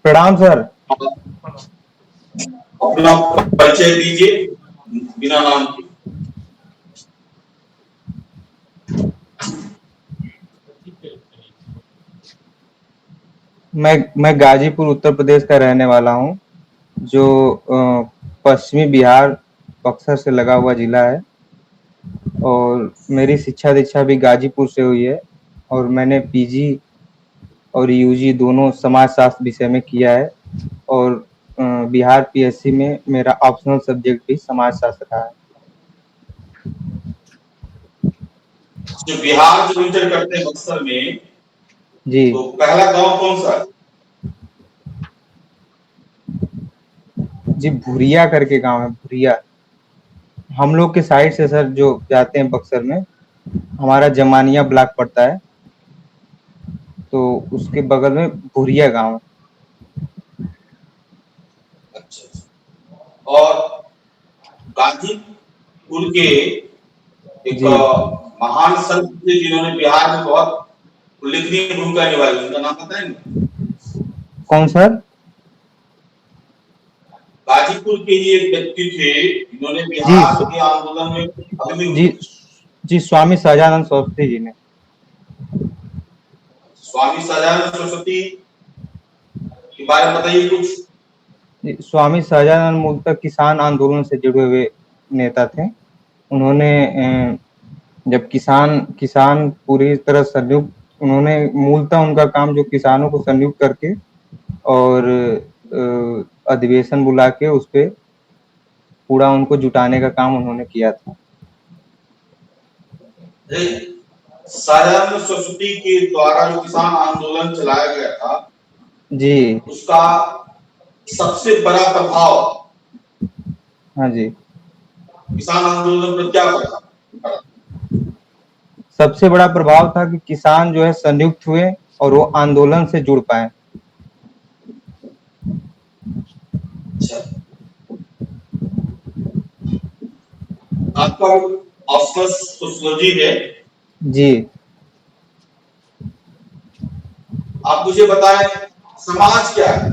प्रणाम सर। अपना परिचय दीजिए बिना नाम के। मैं गाजीपुर उत्तर प्रदेश का रहने वाला हूँ, जो पश्चिमी बिहार बक्सर से लगा हुआ जिला है। और मेरी शिक्षा दीक्षा भी गाजीपुर से हुई है और मैंने पीजी और यूजी दोनों समाज शास्त्र विषय में किया है। और बिहार पीएससी में मेरा ऑप्शनल सब्जेक्ट भी समाज शास्त्र रहा है। जो बिहार जो इंटर करते हैं बक्सर में, जी तो पहला गांव कौन सा है? जी, भुरिया करके गांव है, भुरिया। हम लोग के साइड से सर जो जाते हैं बक्सर में, हमारा जमानिया ब्लॉक पड़ता है, तो उसके बगल में भुरिया गांव है। अच्छा। और गाजीपुर के एक जी महान संत थे जिन्होंने बिहार में बहुत उल्लेखनीय भूमिका निभाई, उनका नाम पता है? कौन सर? गाजीपुर के ही एक व्यक्ति थे जिन्होंने जी बिहार के आंदोलन में अग्नि। जी जी, स्वामी सहजानंद सरस्वती जी ने। स्वामी सहजानंद सरस्वती के बारे में बताइए कुछ। स्वामी सहजानंद मूलतः किसान आंदोलन से जुड़े हुए नेता थे। उन्होंने जब किसान किसान पूरी तरह संयुक्त, उन्होंने मूलतः उनका काम जो किसानों को संयुक्त करके और अधिवेशन बुला के उस पे पूरा उनको जुटाने का काम उन्होंने किया था। सहजानंद सरस्वती के द्वारा जो किसान आंदोलन चलाया गया था, जी उसका सबसे बड़ा प्रभाव हाँ जी, किसान आंदोलन पर क्या पड़ा? सबसे बड़ा प्रभाव था कि किसान जो है संयुक्त हुए और वो आंदोलन से जुड़ पाए। अच्छा, आपका ऑप्शनल सोशियोलॉजी है। जी, आप मुझे बताएं समाज क्या है?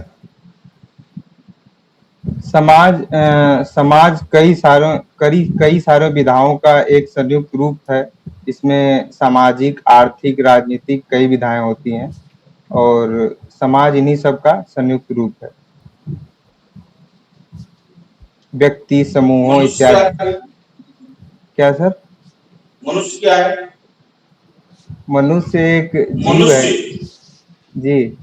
समाज कई सारे विधाओं का एक संयुक्त रूप है। इसमें सामाजिक, आर्थिक, राजनीतिक कई विधाएं होती हैं और समाज इन्हीं सब का संयुक्त रूप है। व्यक्ति, समूहों मनुष्य क्या इत्यादि। है? क्या सर? मनुष्य क्या है? मनुष्य एक जीव है। मनुष्य। जी,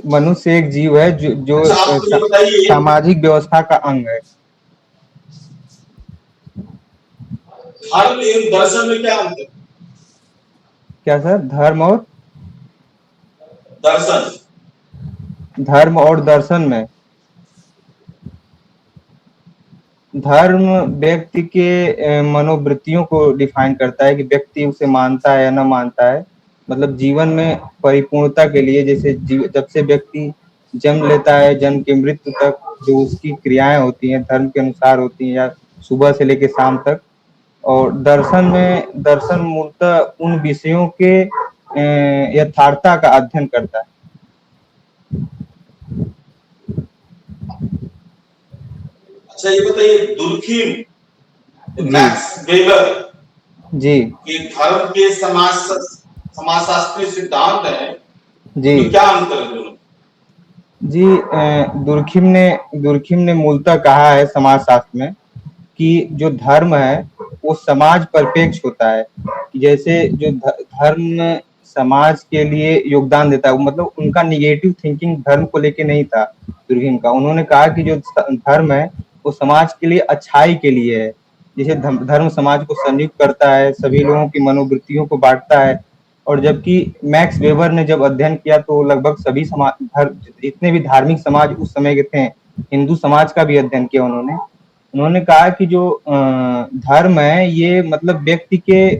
मनुष्य एक जीव है जो अच्छा, आप मुझे बताइए सामाजिक व्यवस्था का अंग है। धर्म एवं दर्शन में क्या अंतर? क्या सर? दर्शन। धर्म और दर्शन में, धर्म व्यक्ति के मनोवृत्तियों को डिफाइन करता है कि व्यक्ति उसे मानता है या न मानता है। मतलब जीवन में परिपूर्णता के लिए, जैसे जब से व्यक्ति जन्म लेता है, जन्म के मृत्यु तक जो उसकी क्रियाएं होती हैं धर्म के अनुसार होती हैं, या सुबह से लेकर शाम तक। और दर्शन मूलतः उन विषयों के यथार्थता का अध्ययन करता है। अच्छा, ये बताइए दुर्खिम जी मैक्स वेबर जी के धर्म के समाजशास्त्रीय सिद्धांत है, जी उनमें क्या अंतर है दोनों? जी, दुर्खिम ने मूलतः कहा है समाजशास्त्र में कि जो धर्म है वो समाज परिपेक्ष होता है। जैसे जो धर्म समाज के लिए योगदान देता है, मतलब उनका निगेटिव थिंकिंग धर्म को लेके नहीं था दुर्खिम का। उन्होंने कहा कि जो धर्म है वो समाज के लिए अच्छाई के लिए है। जैसे धर्म समाज को संयुक्त करता है, सभी लोगों की मनोवृत्तियों को बांटता है। और जबकि मैक्स वेबर ने जब अध्ययन किया तो लगभग सभी समाज, जितने भी धार्मिक समाज उस समय के थे, हिंदू समाज का भी अध्ययन किया उन्होंने। उन्होंने कहा कि जो धर्म है ये मतलब व्यक्ति के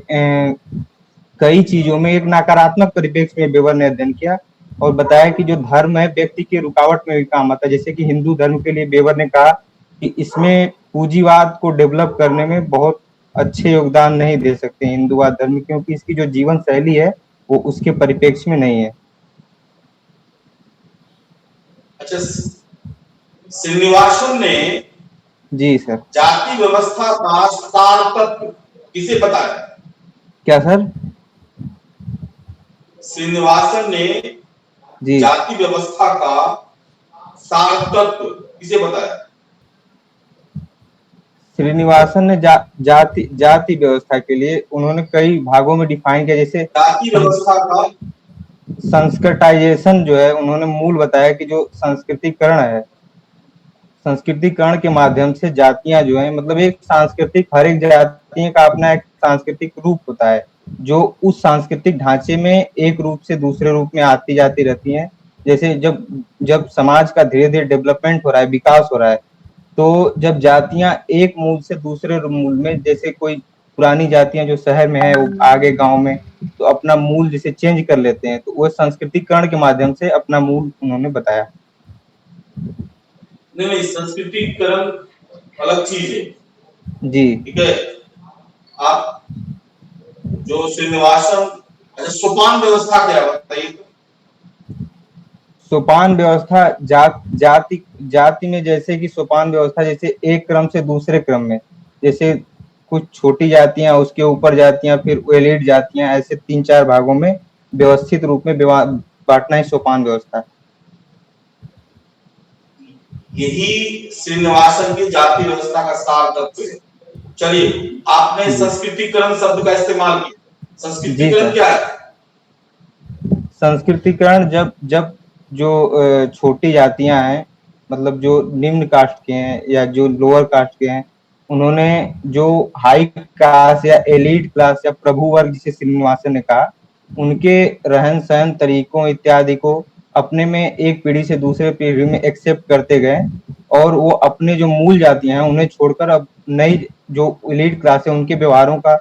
कई चीजों में एक नकारात्मक परिप्रेक्ष्य में वेबर ने अध्ययन किया और बताया कि जो धर्म है व्यक्ति के रुकावट में भी काम आता है। जैसे कि हिंदू धर्म के लिए वेबर ने कहा कि इसमें पूंजीवाद को डेवलप करने में बहुत अच्छे योगदान नहीं दे सकते हिंदूवाद धर्म, क्योंकि इसकी जो जीवन शैली है वो उसके परिप्रेक्ष्य में नहीं है। अच्छा, श्रीनिवासन ने जी सर। जाति व्यवस्था का सार तत्व किसे बताया? क्या सर? श्रीनिवासन ने जी। जाति व्यवस्था का सार तत्व किसे बताया? श्रीनिवासन ने जाति व्यवस्था के लिए उन्होंने कई भागों में डिफाइन किया, जैसे जाति व्यवस्था का संस्कृताइजेशन जो है उन्होंने मूल बताया कि जो संस्कृतिकरण है, संस्कृतिकरण के माध्यम से जातियां जो है, मतलब एक सांस्कृतिक, हर एक जाति का अपना एक सांस्कृतिक रूप होता है जो उस सांस्कृतिक ढांचे में एक रूप से दूसरे रूप में आती जाती रहती हैं। जैसे जब जब समाज का धीरे धीरे डेवलपमेंट हो रहा है, विकास हो रहा है, तो जब जातियां एक मूल से दूसरे मूल में, जैसे कोई पुरानी जातियां जो शहर में है वो आगे गांव में, तो अपना मूल जैसे चेंज कर लेते हैं, तो वो संस्कृतिकरण के माध्यम से अपना मूल उन्होंने बताया। नहीं, संस्कृतिकरण अलग चीज है। जी। ठीक है, आप जो श्रीनिवासन, अच्छा सोपान व्यवस्था क्या है बताइए? सोपान व्यवस्था जाति में, जैसे कि सोपान व्यवस्था जैसे एक क्रम से दूसरे क्रम में, जैसे कुछ छोटी जातियां, उसके ऊपर जातियां, फिर एलिट जातियां, ऐसे 3-4 भागों में व्यवस्थित रूप में बांटना ही सोपान व्यवस्था है। यही श्रीनिवासन की जाति व्यवस्था का सार तत्व है। चलिए, आपने संस्कृतिकरण शब्द का इस्तेमाल किया, संस्कृतिकरण क्या है? संस्कृतिकरण जब जो छोटी जातियां हैं, मतलब जो निम्न कास्ट के हैं या जो लोअर कास्ट के हैं, उन्होंने जो हाई क्लास या एलीट क्लास या प्रभु वर्ग जिसे श्रीनिवासन ने कहा, उनके रहन सहन तरीकों इत्यादि को अपने में एक पीढ़ी से दूसरे पीढ़ी में एक्सेप्ट करते गए, और वो अपने जो मूल जातियां हैं उन्हें छोड़कर अब नई जो एलीट क्लास है उनके व्यवहारों का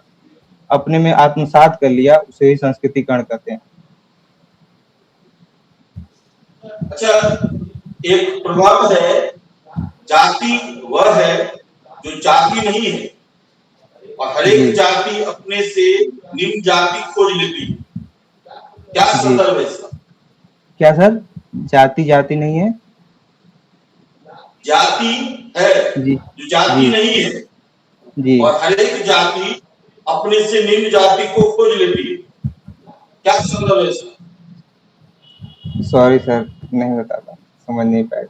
अपने में आत्मसात कर लिया, उसे ही संस्कृतिकरण कहते हैं। अच्छा, एक प्रभाव है, जाति वह है जो जाति नहीं है, और हर एक जाति अपने से निम्न जाति खोज लेती है। क्या संदर्भ है इसका? क्या सर? जाति नहीं है, जाति है जी जो जाति जी नहीं है, जी। और हर एक जाति अपने से निम्न जाति को खोज लेती है। क्या संदर्भ है इसका? सॉरी सर, नहीं बता पाया, समझ नहीं पाया।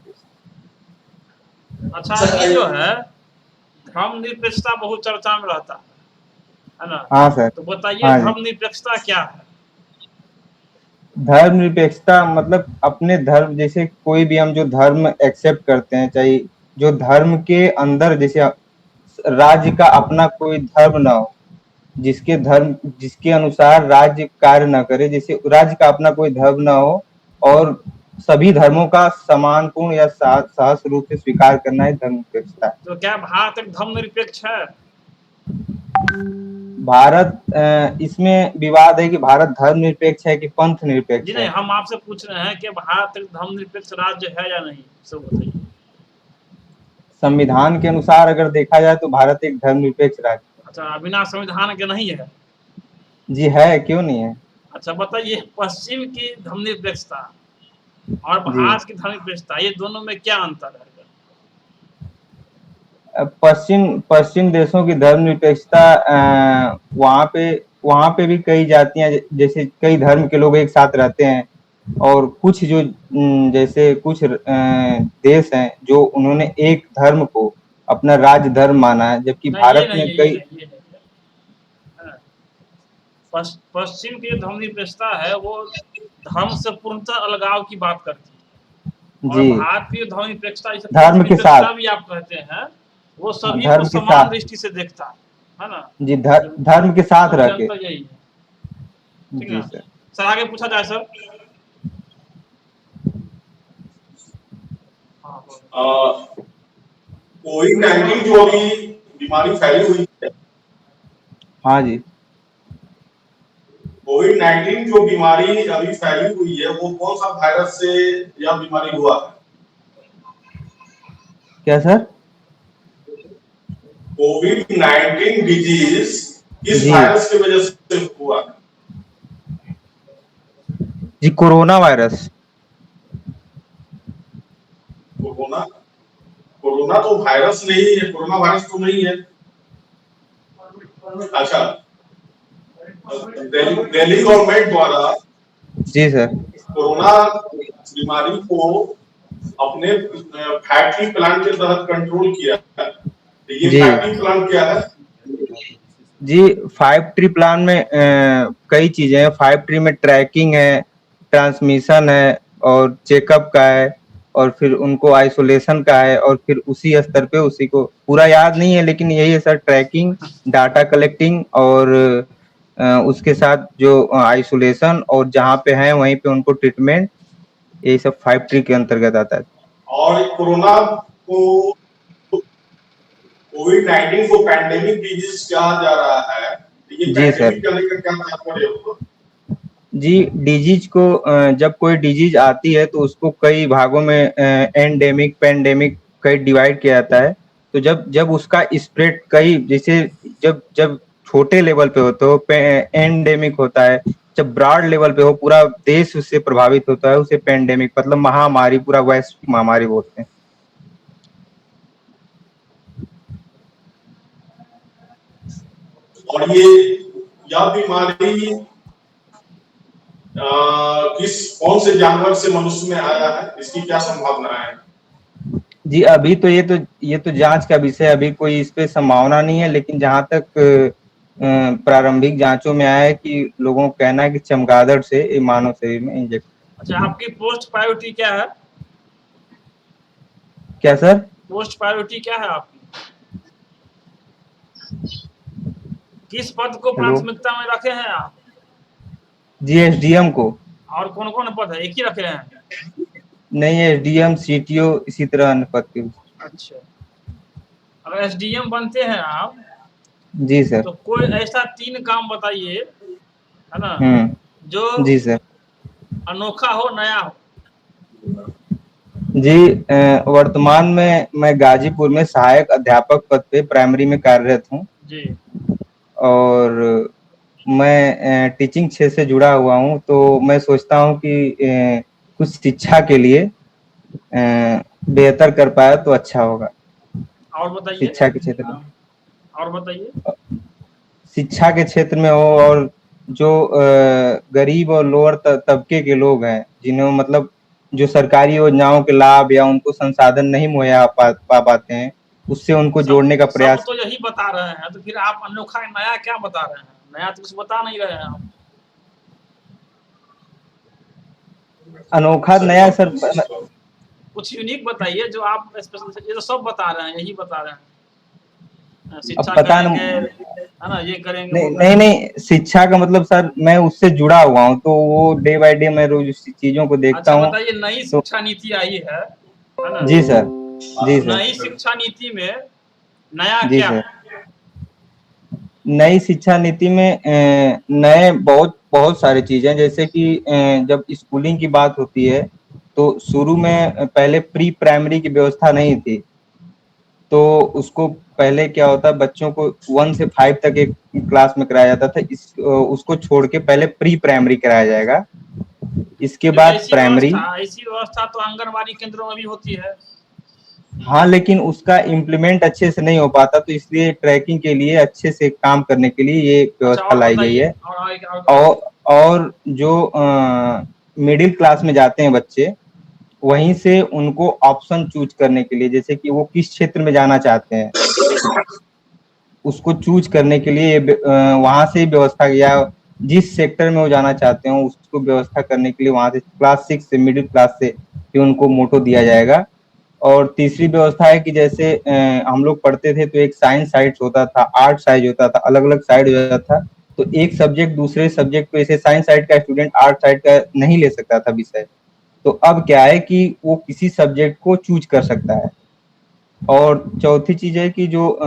अच्छा, ये जो है धर्मनिरपेक्षता बहुत चर्चा में रहता है ना? हाँ सर। तो बताइए, हाँ धर्मनिरपेक्षता क्या है? धर्मनिरपेक्षता मतलब अपने धर्म, जैसे कोई भी हम जो धर्म एक्सेप्ट करते हैं, चाहे जो धर्म के अंदर, जैसे राज्य का अपना कोई धर्म ना हो, जिसके अनुसार राज्य कार्य न करे, जैसे राज्य का अपना कोई धर्म ना हो, और सभी धर्मों का समानपूर्ण या सहज रूप से स्वीकार करना ही धर्मनिरपेक्षता है। तो क्या भारत एक धर्मनिरपेक्ष है? भारत, इसमें विवाद है कि भारत धर्मनिरपेक्ष है कि पंथ निरपेक्ष जी है। नहीं, हम आपसे पूछ रहे हैं कि भारत एक धर्मनिरपेक्ष राज्य है या नहीं, सब बताइए। संविधान के अनुसार अगर देखा जाए तो भारत एक धर्मनिरपेक्ष राज्य। अच्छा, बिना संविधान के नहीं है? जी है, क्यों नहीं है। अच्छा बताइए, पश्चिम की धर्मनिरपेक्षता और भारत की धर्मनिरपेक्षता, ये दोनों में क्या अंतर है? पश्चिम देशों की धर्मनिरपेक्षता, वहाँ पे भी कई जातियां, जैसे कई धर्म के लोग एक साथ रहते हैं, और कुछ जो जैसे कुछ देश हैं जो उन्होंने एक धर्म को अपना राज्य धर्म माना है, जबकि भारत में कई पश्चिम की धर्मनिरपेक्षता है वो धर्म से पूर्णतः अलगाव की बात करती है, और भारत की धर्मनिरपेक्षता धर्म के साथ भी आप कहते हैं, वो सभी को समान दृष्टि से देखता है ना? जी, धर्म के साथ रह के। यही है, ठीक है सर। आगे पूछा जाए सर। कोविड-19 जो अभी बीमारी फैली हुई है, हाँ जी, कोविड-19 जो बीमारी अभी फैली हुई है, वो कौन सा वायरस से यह बीमारी हुआ है? क्या सर? कोविड-19 डिजीज किस वायरस की वजह से हुआ है? जी, कोरोना वायरस। कोरोना कोरोना तो वायरस नहीं है, कोरोना वायरस तो नहीं है। अच्छा, दिल्ली गवर्नमेंट द्वारा जी सर। कोरोना बीमारी को अपने फैक्ट्री प्लांट के तहत कंट्रोल किया है। ये जी फैक्ट्री प्लांट क्या है? जी 5 ट्री प्लान में कई चीजें हैं। 5 ट्री में ट्रैकिंग है, ट्रांसमिशन है और चेकअप का है, और फिर उनको आइसोलेशन का है, और फिर उसी स्तर पे उसी को पूरा याद नहीं है, लेकिन यही है सर, ट्रैकिंग, डाटा कलेक्टिंग, और उसके साथ जो आइसोलेशन, और जहाँ पे हैं वहीं पे उनको ट्रीटमेंट, यही सब 5 ट्री के अंतर्गत आता है। और कोरोना को, कोविड-19 को पैंडेमिक डिजीज कहा जा रहा है। ये जी सर। पैंडेमिक कहने का क्या तात्पर्य होगा? जी, डिजीज को जब कोई डिजीज आती है तो उसको कई भागों में एंडेमिक, पेंडेमिक कई डिवाइड किया जाता है। तो जब जब उसका स्प्रेड कई, जैसे जब जब छोटे लेवल पे हो तो एंडेमिक होता है, जब ब्रॉड लेवल पे हो पूरा देश उससे प्रभावित होता है उसे पेंडेमिक, मतलब महामारी, पूरा वैश्विक महामारी बोलते हैं। और ये यह बीमारी कौन से जानवर से मनुष्य में आया है, इसकी क्या संभावना है? जी अभी तो ये तो जांच का विषय, अभी कोई इस पे संभावना नहीं है, लेकिन जहां तक प्रारंभिक जांचों में आया है कि लोगों का कहना है कि चमगादड़ से मानव शरीर में इंजेक्ट। अच्छा, आपकी पोस्ट प्रायोरिटी क्या है? क्या सर? पोस्ट प्रायोरिटी क्या है आपकी? किस पद को हेलो प्राथमिकता में रखे हैं आप? जी, एसडीएम को। और कौन कौन पद है, एक ही रखे हैं? नहीं, एसडीएम, सीटीओ, इसी तरह अन्य पद के। अच्छा, अगर एसडीएम बनते हैं आप, जी सर। तो कोई ऐसा 3 काम बताइए, है ना, जो जी सर। अनोखा हो, नया हो। जी वर्तमान में मैं गाजीपुर में सहायक अध्यापक पद पे प्राइमरी में कार्यरत हूँ जी। और मैं टीचिंग क्षेत्र से जुड़ा हुआ हूँ, तो मैं सोचता हूँ कि कुछ शिक्षा के लिए बेहतर कर पाया तो अच्छा होगा। और बताइए। शिक्षा के क्षेत्र में, और बताइए। शिक्षा के क्षेत्र में हो, और जो गरीब और लोअर तबके के लोग हैं, जिन्हें मतलब जो सरकारी योजनाओं के लाभ या उनको संसाधन नहीं मुहैया पा पाते हैं, उससे उनको जोड़ने का सब प्रयास। तो यही बता रहे हैं, तो फिर आप अनोखा नया क्या बता रहे हैं? नया तो कुछ बता नहीं रहे हैं आप। अनोखा नया सर, कुछ यूनिक बताइए जो आप स्पेशल, ये तो सब बता रहे हैं, यही बता रहे हैं, शिक्षा अब पता करेंगे, नहीं। है ना, ये करेंगे, वो नहीं नहीं करेंगे। नहीं, शिक्षा का मतलब सर, मैं उससे जुड़ा हुआ हूँ, तो वो डे बाय डे मैं रोज चीजों को देखता अच्छा हूँ। बताइए, नई तो शिक्षा नीति आई है ना? जी सर। जी सर। नई शिक्षा नीति में नया जी क्या सर। है? नई शिक्षा नीति में नए बहुत बहुत सारी चीजें, जैसे कि जब स्कूलिंग की बात होती है तो शुरू में पहले प्री प्राइमरी की व्यवस्था नहीं थी, तो उसको पहले क्या होता है, बच्चों को 1 से 5 तक एक क्लास में कराया जाता था, उसको छोड़ के पहले प्री प्राइमरी कराया जाएगा, इसके तो बाद प्राइमरी। ऐसी व्यवस्था तो आंगनबाड़ी केंद्रों में भी होती है। हाँ, लेकिन उसका इम्प्लीमेंट अच्छे से नहीं हो पाता, तो इसलिए ट्रैकिंग के लिए, अच्छे से काम करने के लिए ये अच्छा, व्यवस्था और लाई गई बताइए। है। और और जो मिडिल क्लास में जाते हैं बच्चे, वहीं से उनको ऑप्शन चूज करने के लिए, जैसे कि वो किस क्षेत्र में जाना चाहते हैं, उसको चूज करने के लिए वहां से व्यवस्था किया, जिस सेक्टर में वो जाना चाहते हो उसको व्यवस्था करने के लिए वहां से क्लास 6 से, मिडिल क्लास से फिर उनको मोटो दिया जाएगा। और तीसरी व्यवस्था है कि जैसे हम लोग पढ़ते थे तो एक साइंस साइड होता था, आर्ट साइड होता था, अलग अलग साइड हो जाता था, तो एक सब्जेक्ट दूसरे सब्जेक्ट को, जैसे साइंस साइड का स्टूडेंट आर्ट साइड का नहीं ले सकता था विषय, तो अब क्या है कि वो किसी सब्जेक्ट को चूज कर सकता है। और चौथी चीज है कि जो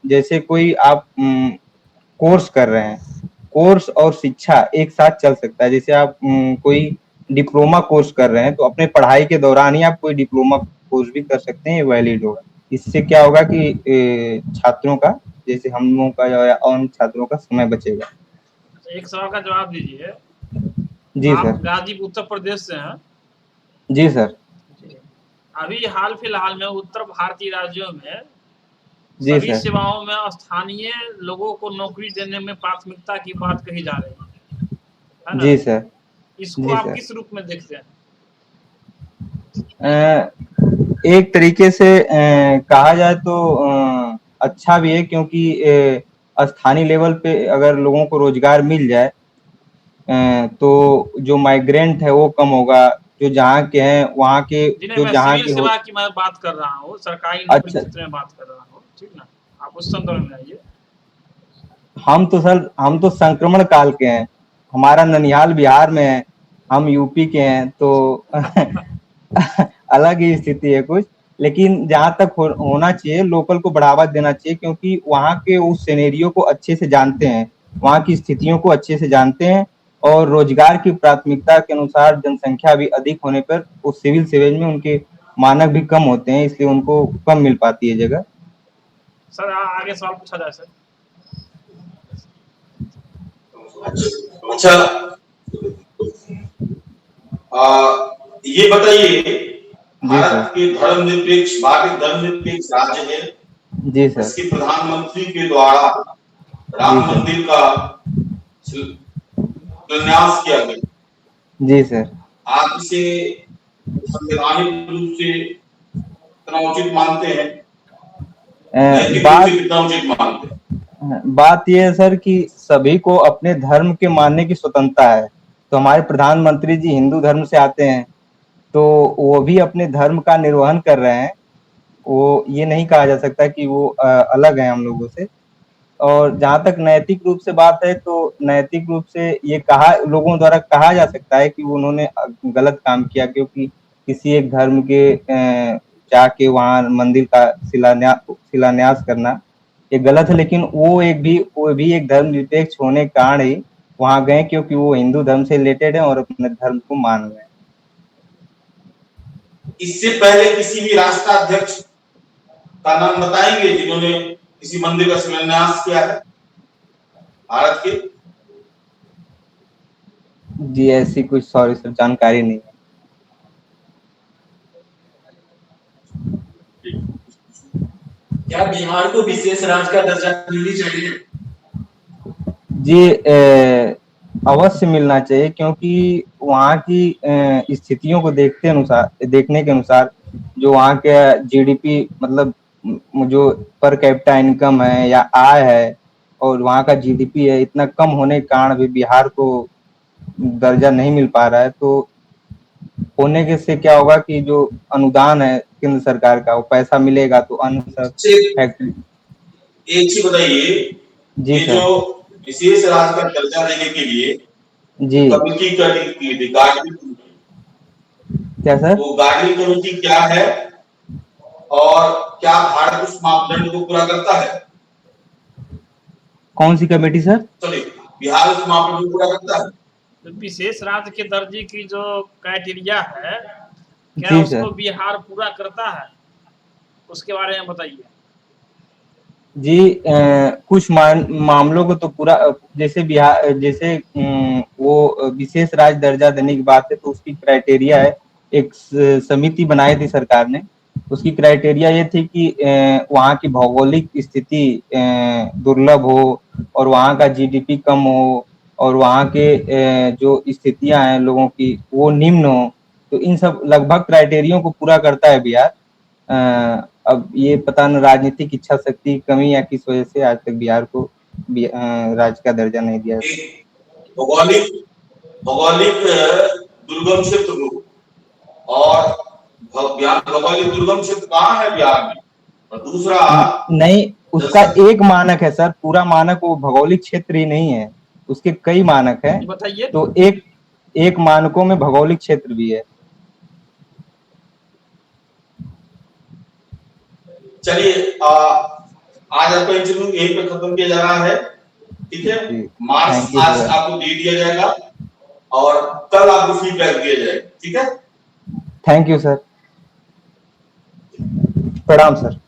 जैसे कोई आप कोर्स कर रहे हैं, कोर्स और शिक्षा एक साथ चल सकता है, जैसे आप कोई डिप्लोमा कोर्स कर रहे हैं तो अपने पढ़ाई के दौरान ही आप कोई डिप्लोमा कोर्स भी कर सकते हैं, ये वैलिड होगा। इससे क्या होगा कि छात्रों का, जैसे हम लोगों का या और छात्रों का समय बचेगा। एक सवाल का जवाब दीजिए। जी आप सर। गाजीपुर उत्तर प्रदेश से हैं? जी सर। अभी हाल फिलहाल में उत्तर भारतीय राज्यों में जी सभी सर। सेवाओं में स्थानीय लोगों को नौकरी देने में प्राथमिकता की बात कही जा रही है ना? जी सर। इसको जी आप सर। किस रूप में देखते हैं? एक तरीके से कहा जाए तो अच्छा भी है, क्योंकि स्थानीय लेवल पे अगर लोगों को रोजगार मिल जाए तो जो माइग्रेंट है वो कम होगा, जो जहाँ के हैं वहाँ के, जी नहीं, जो मैं जहाँ सिविल के हो। सेवा की मैं बात कर रहा हूँ, सरकारी नौकरी अच्छा, क्षेत्र में बात कर रहा हूँ, ठीक ना? आप उस संदर्भ में आइए। हम तो संक्रमण काल के हैं, हमारा ननिहाल बिहार में है, हम यूपी के हैं, तो अलग ही स्थिति है कुछ। लेकिन जहाँ तक होना चाहिए, लोकल को बढ़ावा देना चाहिए, क्योंकि वहाँ के उस सिनेरियो को अच्छे से जानते हैं, वहाँ की स्थितियों को अच्छे से जानते हैं, और रोजगार की प्राथमिकता के अनुसार जनसंख्या भी अधिक होने पर उस सिविल सर्विस में उनके मानक भी कम होते हैं, इसलिए उनको कम मिल पाती है जगह। सर आगे सवाल पूछा जाए सर। अच्छा, ये बताइए, जी सर। भारत के धर्मनिरपेक्ष राज्य है, जी सर। इसके प्रधानमंत्री के द्वारा जी राम सर। मंदिर का शिलान्यास किया गया। जी सर। आप इसे संवैधानिक रूप से कितना उचित मानते हैं, नैतिक रूप से बात कितना उचित मानते हैं? बात यह है सर कि सभी को अपने धर्म के मानने की स्वतंत्रता है। तो हमारे प्रधानमंत्री जी हिंदू धर्म से आते हैं, तो वो भी अपने धर्म का निर्वहन कर रहे हैं। वो ये नहीं कहा जा सकता कि वो अलग है हम लोगों से। और जहाँ तक नैतिक रूप से बात है, तो नैतिक रूप से ये लोगों द्वारा कहा जा सकता है कि उन्होंने गलत काम किया, क्योंकि किसी एक धर्म के जाके वहाँ मंदिर का शिलान्यास करना ये गलत है। लेकिन वो भी एक धर्मनिरपेक्ष होने के कारण ही वहाँ गए, क्योंकि वो हिंदू धर्म से रिलेटेड है और अपने धर्म को मान रहे हैं। इससे पहले किसी भी राष्ट्राध्यक्ष का नाम बताएंगे जिन्होंने किसी मंदिर का शिलान्यास किया है भारत के? जी ऐसी कुछ सॉरी सर जानकारी नहीं है। क्या बिहार को विशेष राज्य का दर्जा मिलनी चाहिए? जी अवश्य मिलना चाहिए, क्योंकि वहाँ की स्थितियों को देखने के अनुसार जो वहाँ के जीडीपी, मतलब जो पर कैपिटा इनकम है या आय है, और वहाँ का जीडीपी है, इतना कम होने के कारण भी बिहार को दर्जा नहीं मिल पा रहा है। तो होने के से क्या होगा कि जो अनुदान है केंद्र सरकार का, वो पैसा मिलेगा तो अन्य सब फैक्ट्री। एक चीज बताइए, जी ये सर। जो विशेष राज्य का दर्जा देने के लिए जी। कमेटी गठित की थी, गार्डियन, क्या सर? वो गार्डियन कमेटी क्या है और क्या भारत उस मापदंड को पूरा करता है? कौन सी कमेटी सर? चलिए, बिहार उस मापदंड को पूरा करता है? विशेष राज्य के दर्जे की जो क्राइटेरिया है, क्या जी उसको सर। बिहार पूरा करता है? उसके बारे में बताइए। जी कुछ मामलों को तो पूरा, जैसे बिहार, जैसे वो विशेष राज्य दर्जा देने की बात है, तो उसकी क्राइटेरिया है, एक समिति बनाई थी सरकार ने। उसकी क्राइटेरिया ये थी कि वहाँ की भौगोलिक स्थिति दुर्लभ हो, और वहाँ का जीडीपी कम हो, और वहाँ के जो स्थितियां हैं लोगों की वो निम्न हो। तो इन सब लगभग क्राइटेरियो को पूरा करता है बिहार। अब ये पता न राजनीतिक इच्छा शक्ति की कमी या किस वजह से आज तक बिहार को राज्य का दर्जा नहीं दिया। भौगोलिक भौगोलिक दुर्गम क्षेत्र को, और भौगोलिक दुर्गम क्षेत्र कहाँ है बिहार में? और दूसरा, नहीं, उसका एक मानक है सर, पूरा मानक वो भौगोलिक क्षेत्र ही नहीं है, उसके कई मानक है। बताइए। तो एक मानकों में भौगोलिक क्षेत्र भी है। चलिए, आज आपका इंटरव्यू यहीं पे खत्म किया जा रहा है, ठीक है? जी, मार्क्स थैंक यू आज सर। आपको दे दिया जाएगा और कल आपको फीडबैक दिया जाएगा, ठीक है? Thank you sir. प्रणाम सर।